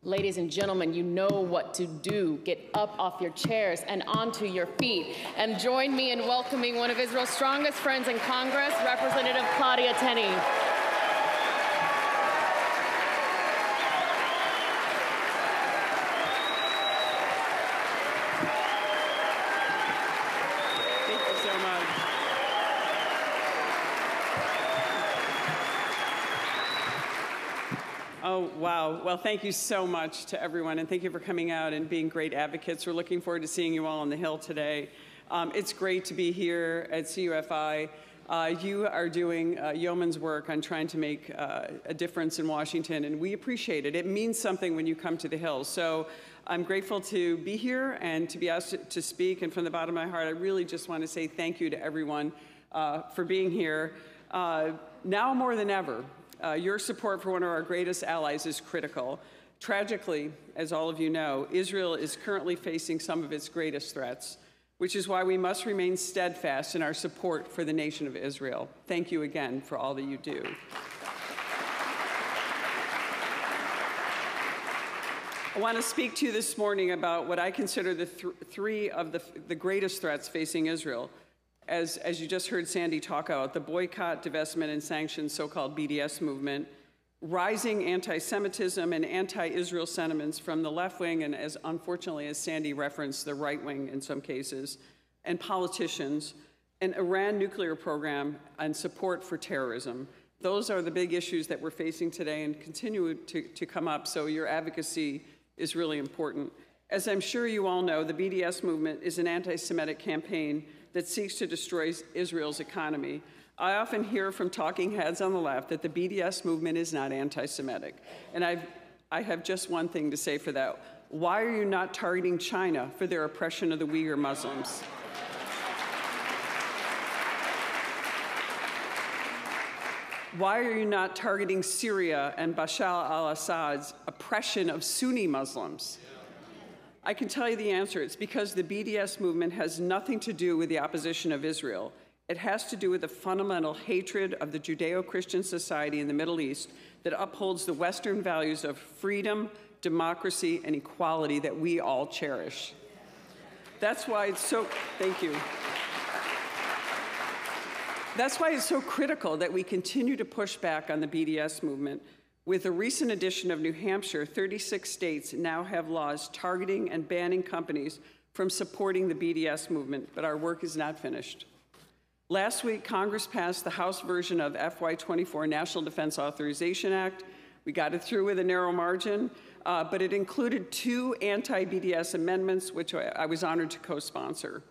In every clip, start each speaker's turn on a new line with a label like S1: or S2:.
S1: Ladies and gentlemen, you know what to do. Get up off your chairs and onto your feet. And join me in welcoming one of Israel's strongest friends in Congress, Representative Claudia Tenney.
S2: Thank you so much. Oh, wow. Well, thank you so much to everyone, and thank you for coming out and being great advocates. We're looking forward to seeing you all on the Hill today. It's great to be here at CUFI. You are doing yeoman's work on trying to make a difference in Washington, and we appreciate it. It means something when you come to the Hill. So I'm grateful to be here and to be asked to speak, and from the bottom of my heart, I really just want to say thank you to everyone for being here. Now more than ever, your support for one of our greatest allies is critical. Tragically, as all of you know, Israel is currently facing some of its greatest threats, which is why we must remain steadfast in our support for the nation of Israel. Thank you again for all that you do. I want to speak to you this morning about what I consider the three of the greatest threats facing Israel. As you just heard Sandy talk about, the boycott, divestment, and sanctions so-called BDS movement, rising anti-Semitism and anti-Israel sentiments from the left wing, and as unfortunately as Sandy referenced, the right wing in some cases, and politicians, an Iran nuclear program, and support for terrorism. Those are the big issues that we're facing today and continue to come up, so your advocacy is really important. As I'm sure you all know, the BDS movement is an anti-Semitic campaign that seeks to destroy Israel's economy. I often hear from talking heads on the left that the BDS movement is not anti-Semitic. And I have just one thing to say for that. Why are you not targeting China for their oppression of the Uyghur Muslims? Why are you not targeting Syria and Bashar al-Assad's oppression of Sunni Muslims? I can tell you the answer. It's because the BDS movement has nothing to do with the opposition of Israel. It has to do with the fundamental hatred of the Judeo-Christian society in the Middle East that upholds the Western values of freedom, democracy, and equality that we all cherish. That's why it's so, thank you. That's why it's so critical that we continue to push back on the BDS movement. With a recent addition of New Hampshire, 36 states now have laws targeting and banning companies from supporting the BDS movement, but our work is not finished. Last week, Congress passed the House version of FY24 National Defense Authorization Act. We got it through with a narrow margin, but it included 2 anti-BDS amendments, which I was honored to co-sponsor.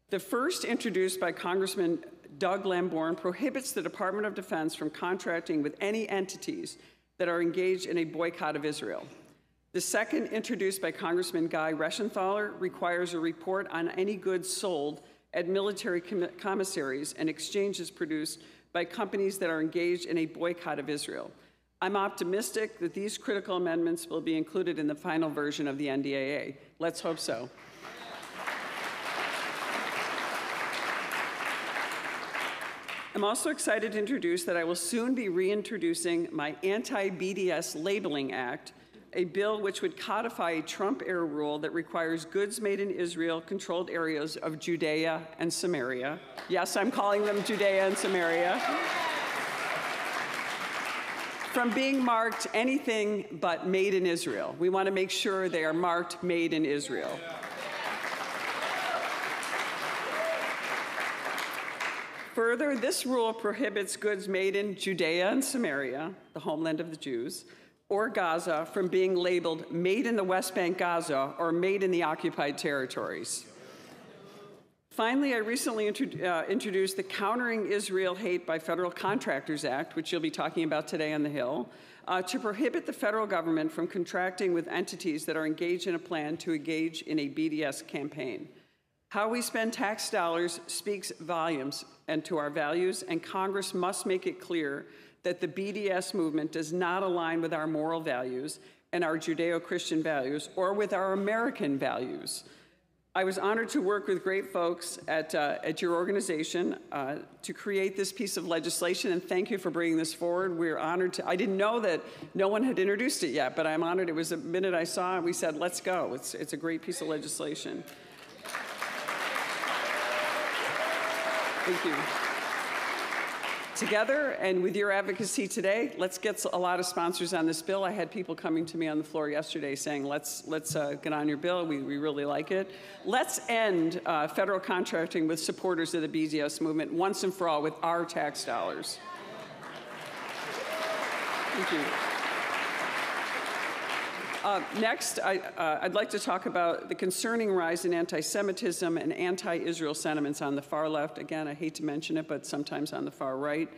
S2: The first, introduced by Congressman Doug Lamborn, prohibits the Department of Defense from contracting with any entities that are engaged in a boycott of Israel. The second, introduced by Congressman Guy Reschenthaler, requires a report on any goods sold at military commissaries and exchanges produced by companies that are engaged in a boycott of Israel. I'm optimistic that these critical amendments will be included in the final version of the NDAA. Let's hope so. I'm also excited to introduce that I will soon be reintroducing my Anti-BDS Labeling Act, a bill which would codify a Trump-era rule that requires goods made in Israel-controlled areas of Judea and Samaria. Yes, I'm calling them Judea and Samaria. From being marked anything but made in Israel. We want to make sure they are marked made in Israel. Further, this rule prohibits goods made in Judea and Samaria, the homeland of the Jews, or Gaza from being labeled made in the West Bank, Gaza, or made in the occupied territories. Finally, I recently introduced the Countering Israel Hate by Federal Contractors Act, which you'll be talking about today on the Hill, to prohibit the federal government from contracting with entities that are engaged in a plan to engage in a BDS campaign. How we spend tax dollars speaks volumes and to our values, and Congress must make it clear that the BDS movement does not align with our moral values and our Judeo-Christian values or with our American values. I was honored to work with great folks at your organization to create this piece of legislation, and thank you for bringing this forward. We're honored to, I didn't know that no one had introduced it yet, but I'm honored. It was the minute I saw it, we said, let's go. It's a great piece of legislation. Thank you. Together and with your advocacy today, let's get a lot of sponsors on this bill. I had people coming to me on the floor yesterday saying, let's get on your bill. We really like it. Let's end federal contracting with supporters of the BDS movement once and for all with our tax dollars. Thank you. Next, I'd like to talk about the concerning rise in anti-Semitism and anti-Israel sentiments on the far left. Again, I hate to mention it, but sometimes on the far right.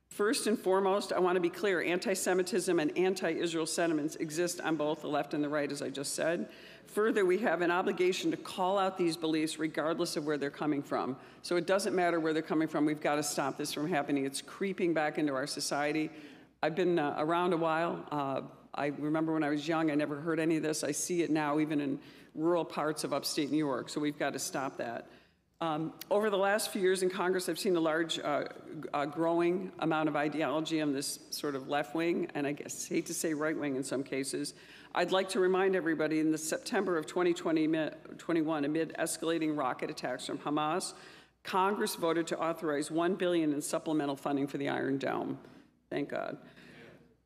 S2: First and foremost, I want to be clear, anti-Semitism and anti-Israel sentiments exist on both the left and the right, as I just said. Further, we have an obligation to call out these beliefs regardless of where they're coming from. So it doesn't matter where they're coming from. We've got to stop this from happening. It's creeping back into our society. I've been around a while. I remember when I was young, I never heard any of this. I see it now, even in rural parts of upstate New York, so we've got to stop that. Over the last few years in Congress, I've seen a large, growing amount of ideology on this sort of left wing, and I guess, hate to say right wing in some cases. I'd like to remind everybody in the September of 2021, amid escalating rocket attacks from Hamas, Congress voted to authorize $1 billion in supplemental funding for the Iron Dome. Thank God.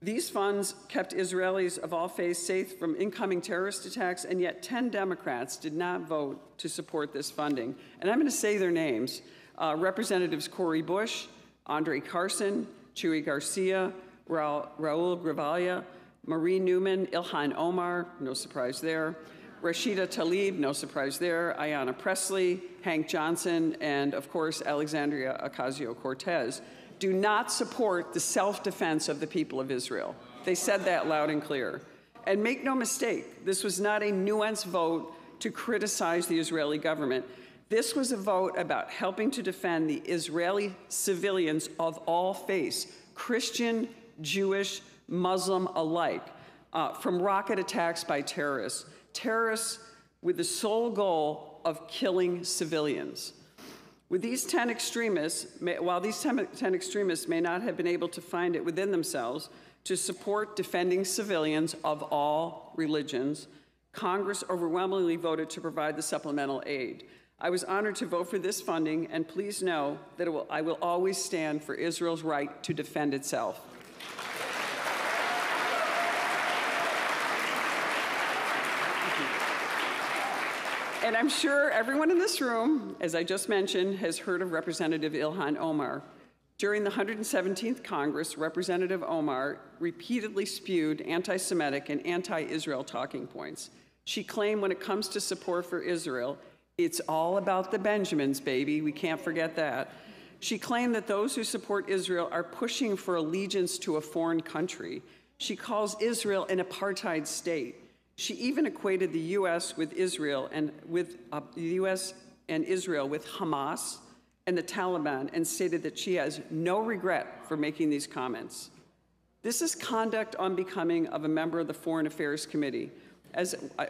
S2: These funds kept Israelis of all faiths safe from incoming terrorist attacks, and yet 10 Democrats did not vote to support this funding. And I'm going to say their names. Representatives Cori Bush, Andre Carson, Chuy Garcia, Raul Gravalia, Marie Newman, Ilhan Omar, no surprise there, Rashida Tlaib, no surprise there, Ayanna Pressley, Hank Johnson, and of course, Alexandria Ocasio-Cortez. Do not support the self-defense of the people of Israel. They said that loud and clear. And make no mistake, this was not a nuanced vote to criticize the Israeli government. This was a vote about helping to defend the Israeli civilians of all faiths, Christian, Jewish, Muslim alike, from rocket attacks by terrorists. Terrorists with the sole goal of killing civilians. With these 10 extremists, while these 10 extremists may not have been able to find it within themselves to support defending civilians of all religions, Congress overwhelmingly voted to provide the supplemental aid. I was honored to vote for this funding, and please know that I will always stand for Israel's right to defend itself. And I'm sure everyone in this room, as I just mentioned, has heard of Representative Ilhan Omar. During the 117th Congress, Representative Omar repeatedly spewed anti-Semitic and anti-Israel talking points. She claimed when it comes to support for Israel, it's all about the Benjamins, baby. We can't forget that. She claimed that those who support Israel are pushing for allegiance to a foreign country. She calls Israel an apartheid state. She even equated the U.S. with Israel and Israel with Hamas and the Taliban, and stated that she has no regret for making these comments. This is conduct unbecoming of a member of the Foreign Affairs Committee,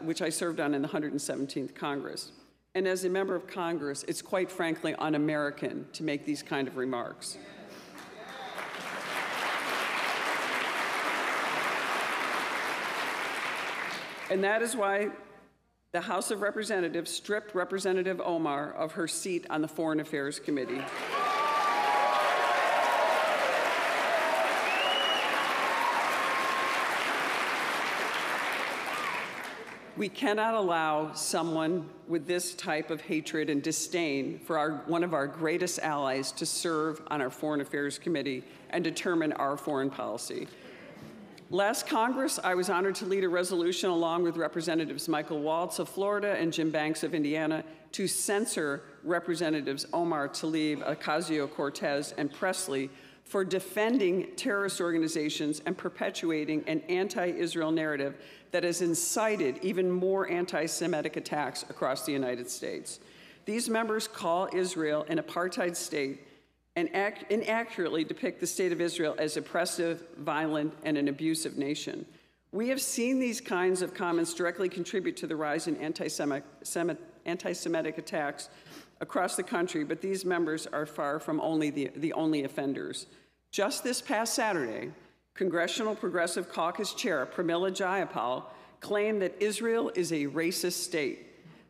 S2: which I served on in the 117th Congress. And as a member of Congress, it's quite frankly un-American to make these kind of remarks. And that is why the House of Representatives stripped Representative Omar of her seat on the Foreign Affairs Committee. We cannot allow someone with this type of hatred and disdain for one of our greatest allies to serve on our Foreign Affairs Committee and determine our foreign policy. Last Congress, I was honored to lead a resolution along with Representatives Michael Waltz of Florida and Jim Banks of Indiana to censor Representatives Omar, Tlaib, Ocasio-Cortez, and Pressley for defending terrorist organizations and perpetuating an anti-Israel narrative that has incited even more anti-Semitic attacks across the United States. These members call Israel an apartheid state and inaccurately depict the state of Israel as oppressive, violent, and an abusive nation. We have seen these kinds of comments directly contribute to the rise in anti-Semitic attacks across the country, but these members are far from the only offenders. Just this past Saturday, Congressional Progressive Caucus Chair Pramila Jayapal claimed that Israel is a racist state.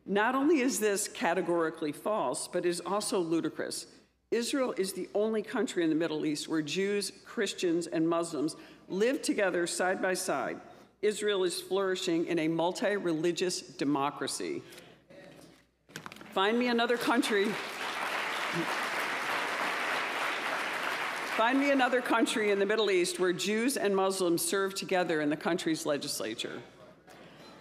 S2: Not only is this categorically false, but is also ludicrous. Israel is the only country in the Middle East where Jews, Christians, and Muslims live together side by side. Israel is flourishing in a multi-religious democracy. Find me another country in the Middle East where Jews and Muslims serve together in the country's legislature.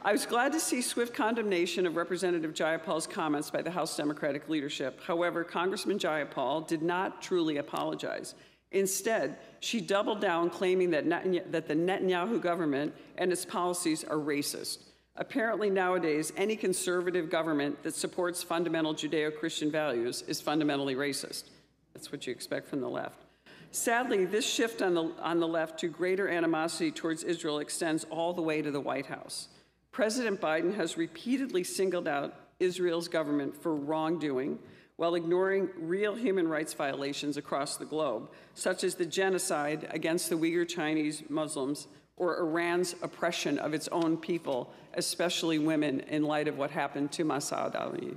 S2: I was glad to see swift condemnation of Representative Jayapal's comments by the House Democratic leadership. However, Congressman Jayapal did not truly apologize. Instead, she doubled down, claiming that the Netanyahu government and its policies are racist. Apparently nowadays, any conservative government that supports fundamental Judeo-Christian values is fundamentally racist. That's what you expect from the left. Sadly, this shift on the left to greater animosity towards Israel extends all the way to the White House. President Biden has repeatedly singled out Israel's government for wrongdoing while ignoring real human rights violations across the globe, such as the genocide against the Uyghur Chinese Muslims or Iran's oppression of its own people, especially women, in light of what happened to Masoud Ali.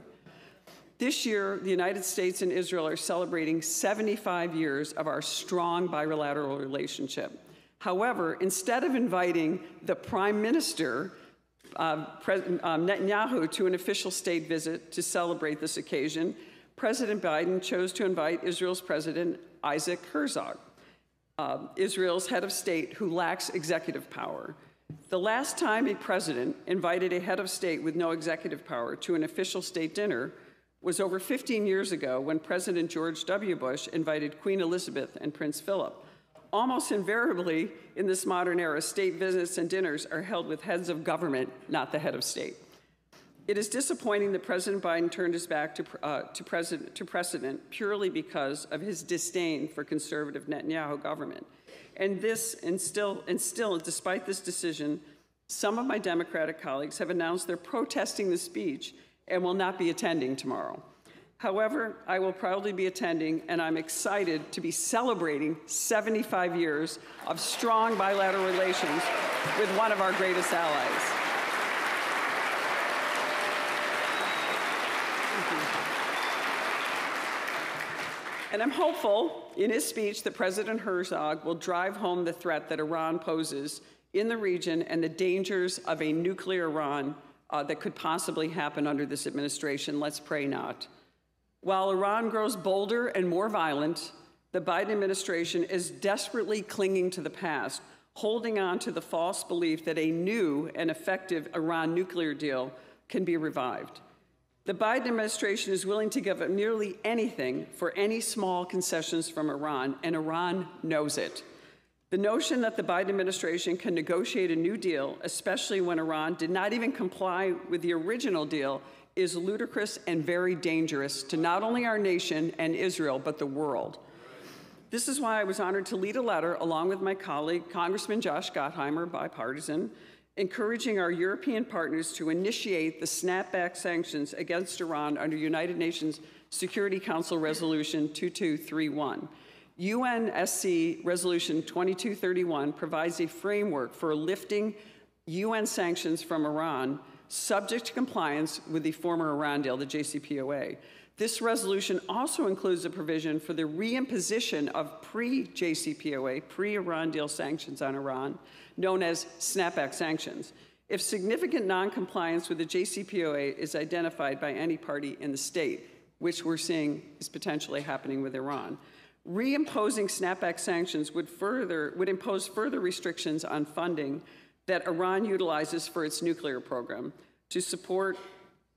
S2: This year, the United States and Israel are celebrating 75 years of our strong bilateral relationship. However, instead of inviting the Prime Minister, President Netanyahu, to an official state visit to celebrate this occasion, President Biden chose to invite Israel's President Isaac Herzog, Israel's head of state who lacks executive power. The last time a president invited a head of state with no executive power to an official state dinner was over 15 years ago when President George W. Bush invited Queen Elizabeth and Prince Philip. Almost invariably, in this modern era, state visits and dinners are held with heads of government, not the head of state. It is disappointing that President Biden turned his back to precedent purely because of his disdain for conservative Netanyahu government. And still, despite this decision, some of my Democratic colleagues have announced they're protesting the speech and will not be attending tomorrow. However, I will proudly be attending, and I'm excited to be celebrating 75 years of strong bilateral relations with one of our greatest allies. And I'm hopeful in his speech that President Herzog will drive home the threat that Iran poses in the region and the dangers of a nuclear Iran that could possibly happen under this administration. Let's pray not. While Iran grows bolder and more violent, the Biden administration is desperately clinging to the past, holding on to the false belief that a new and effective Iran nuclear deal can be revived. The Biden administration is willing to give up nearly anything for any small concessions from Iran, and Iran knows it. The notion that the Biden administration can negotiate a new deal, especially when Iran did not even comply with the original deal, is ludicrous and very dangerous to not only our nation and Israel, but the world. This is why I was honored to lead a letter, along with my colleague, Congressman Josh Gottheimer, bipartisan, encouraging our European partners to initiate the snapback sanctions against Iran under United Nations Security Council Resolution 2231. UNSC Resolution 2231 provides a framework for lifting UN sanctions from Iran subject to compliance with the former Iran deal, the JCPOA. This resolution also includes a provision for the reimposition of pre-JCPOA, pre-Iran deal sanctions on Iran, known as snapback sanctions, if significant noncompliance with the JCPOA is identified by any party in the state, which we're seeing is potentially happening with Iran. Reimposing snapback sanctions would impose further restrictions on funding that Iran utilizes for its nuclear program to support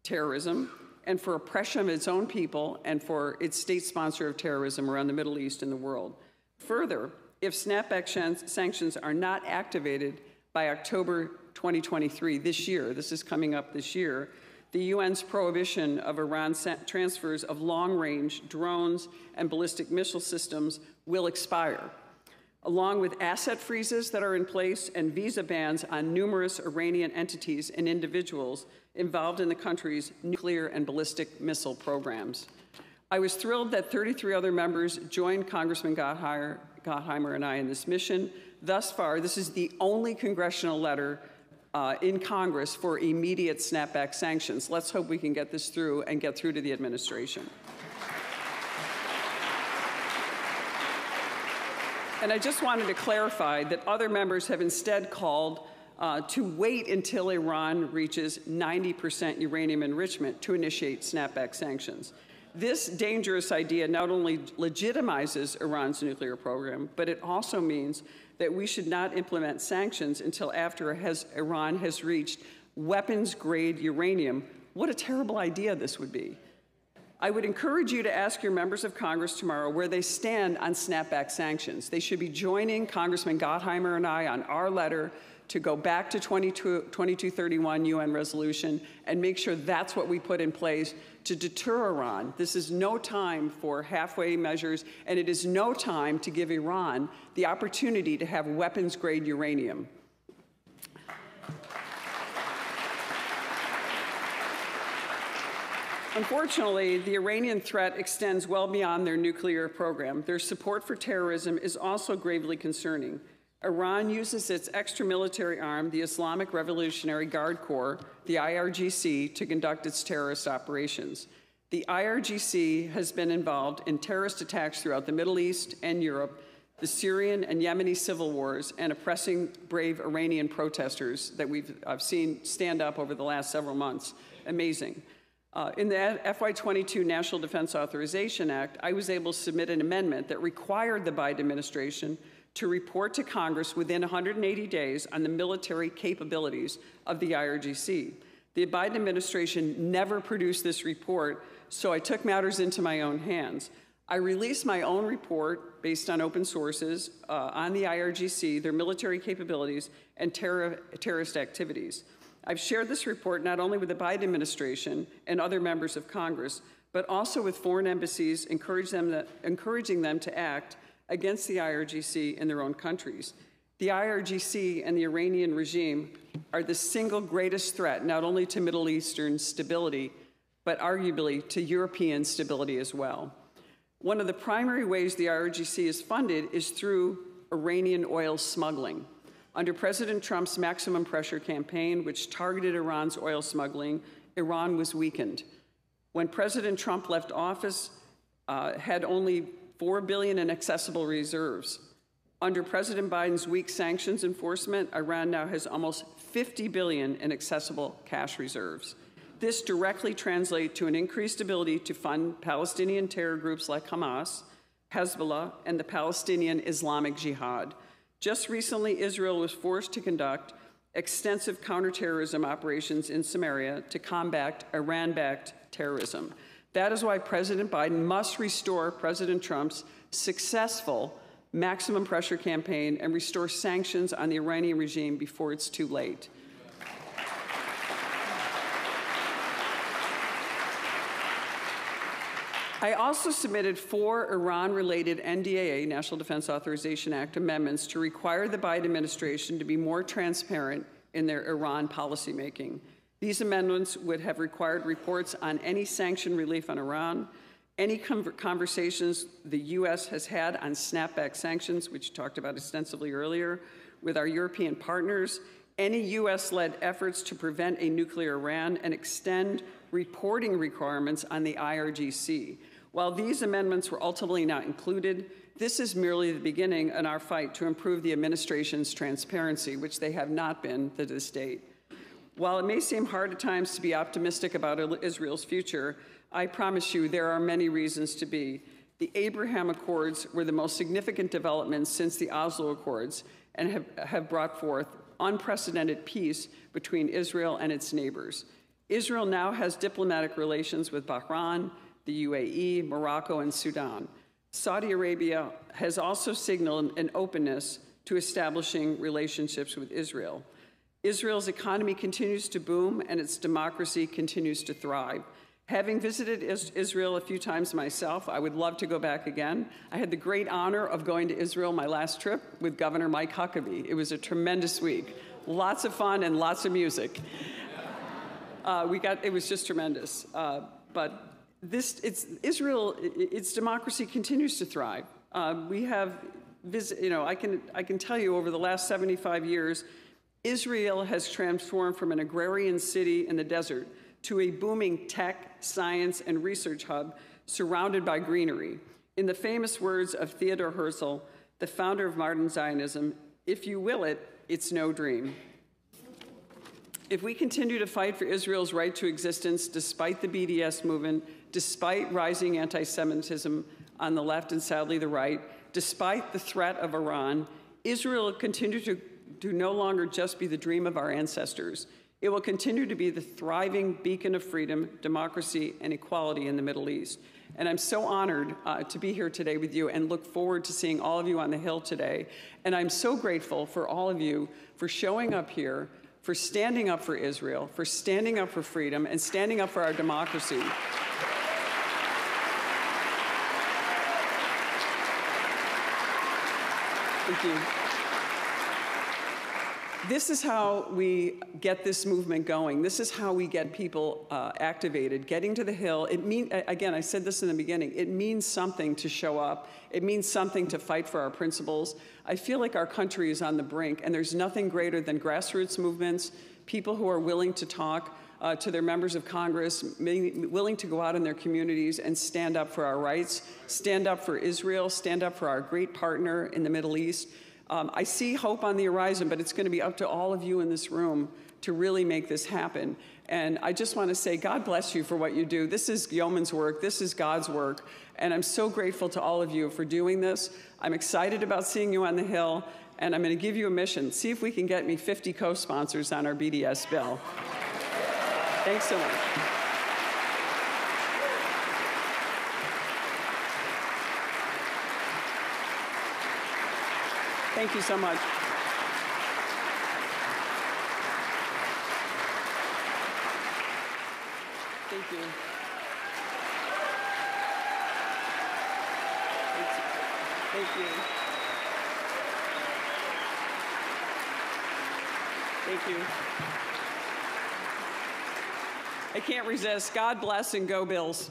S2: terrorism and for oppression of its own people and for its state sponsor of terrorism around the Middle East and the world. Further, if snapback sanctions are not activated by October 2023, this year, this is coming up this year, the UN's prohibition of Iran's transfers of long-range drones and ballistic missile systems will expire. along with asset freezes that are in place and visa bans on numerous Iranian entities and individuals involved in the country's nuclear and ballistic missile programs. I was thrilled that 33 other members joined Congressman Gottheimer and I in this mission. Thus far, this is the only congressional letter in Congress for immediate snapback sanctions. Let's hope we can get this through and get through to the administration. And I just wanted to clarify that other members have instead called to wait until Iran reaches 90% uranium enrichment to initiate snapback sanctions. This dangerous idea not only legitimizes Iran's nuclear program, but it also means that we should not implement sanctions until after Iran has reached weapons-grade uranium. What a terrible idea this would be. I would encourage you to ask your members of Congress tomorrow where they stand on snapback sanctions. They should be joining Congressman Gottheimer and I on our letter to go back to 2231 UN resolution and make sure that's what we put in place to deter Iran. This is no time for halfway measures, and it is no time to give Iran the opportunity to have weapons-grade uranium. Unfortunately, the Iranian threat extends well beyond their nuclear program. Their support for terrorism is also gravely concerning. Iran uses its extra-military arm, the Islamic Revolutionary Guard Corps, the IRGC, to conduct its terrorist operations. The IRGC has been involved in terrorist attacks throughout the Middle East and Europe, the Syrian and Yemeni civil wars, and oppressing brave Iranian protesters that I've seen stand up over the last several months. Amazing. In the FY22 National Defense Authorization Act, I was able to submit an amendment that required the Biden administration to report to Congress within 180 days on the military capabilities of the IRGC. The Biden administration never produced this report, so I took matters into my own hands. I released my own report based on open sources on the IRGC, their military capabilities, and terrorist activities. I've shared this report not only with the Biden administration and other members of Congress, but also with foreign embassies, encouraging them to act against the IRGC in their own countries. The IRGC and the Iranian regime are the single greatest threat, not only to Middle Eastern stability, but arguably to European stability as well. One of the primary ways the IRGC is funded is through Iranian oil smuggling. Under President Trump's maximum pressure campaign, which targeted Iran's oil smuggling, Iran was weakened. When President Trump left office, had only $4 billion in accessible reserves. Under President Biden's weak sanctions enforcement, Iran now has almost $50 billion in accessible cash reserves. This directly translates to an increased ability to fund Palestinian terror groups like Hamas, Hezbollah, and the Palestinian Islamic Jihad. Just recently, Israel was forced to conduct extensive counterterrorism operations in Samaria to combat Iran-backed terrorism. That is why President Biden must restore President Trump's successful maximum pressure campaign and restore sanctions on the Iranian regime before it's too late. I also submitted 4 Iran-related NDAA, National Defense Authorization Act, amendments to require the Biden administration to be more transparent in their Iran policymaking. These amendments would have required reports on any sanction relief on Iran, any conversations the U.S. has had on snapback sanctions, which you talked about extensively earlier, with our European partners, any U.S.-led efforts to prevent a nuclear Iran, and extend reporting requirements on the IRGC. While these amendments were ultimately not included, this is merely the beginning in our fight to improve the administration's transparency, which they have not been to this date. While it may seem hard at times to be optimistic about Israel's future, I promise you there are many reasons to be. The Abraham Accords were the most significant developments since the Oslo Accords and have brought forth unprecedented peace between Israel and its neighbors. Israel now has diplomatic relations with Bahrain, the UAE, Morocco, and Sudan. Saudi Arabia has also signaled an openness to establishing relationships with Israel. Israel's economy continues to boom and its democracy continues to thrive. Having visited Israel a few times myself, I would love to go back again. I had the great honor of going to Israel my last trip with Governor Mike Huckabee. It was a tremendous week. Lots of fun and lots of music. It was just tremendous. But Israel, its democracy continues to thrive. We have, I can tell you over the last 75 years, Israel has transformed from an agrarian city in the desert to a booming tech, science, and research hub surrounded by greenery. In the famous words of Theodor Herzl, the founder of modern Zionism, "If you will it, it's no dream." If we continue to fight for Israel's right to existence despite the BDS movement, despite rising anti-Semitism on the left and sadly the right, despite the threat of Iran, Israel will continue to no longer just be the dream of our ancestors. It will continue to be the thriving beacon of freedom, democracy, and equality in the Middle East. And I'm so honored to be here today with you and look forward to seeing all of you on the Hill today. And I'm so grateful for all of you for showing up here, for standing up for Israel, for standing up for freedom, and standing up for our democracy. Thank you. This is how we get this movement going. This is how we get people activated, getting to the Hill. Again, I said this in the beginning, it means something to show up. It means something to fight for our principles. I feel like our country is on the brink, and there's nothing greater than grassroots movements, people who are willing to talk to their members of Congress, willing to go out in their communities and stand up for our rights, stand up for Israel, stand up for our great partner in the Middle East. I see hope on the horizon, but it's going to be up to all of you in this room to really make this happen. And I just want to say, God bless you for what you do. This is yeoman's work. This is God's work. And I'm so grateful to all of you for doing this. I'm excited about seeing you on the Hill, and I'm going to give you a mission. See if we can get me 50 co-sponsors on our BDS bill. Thanks so much. Thank you so much. Thank you. Thank you. Thank you. I can't resist. God bless and go Bills.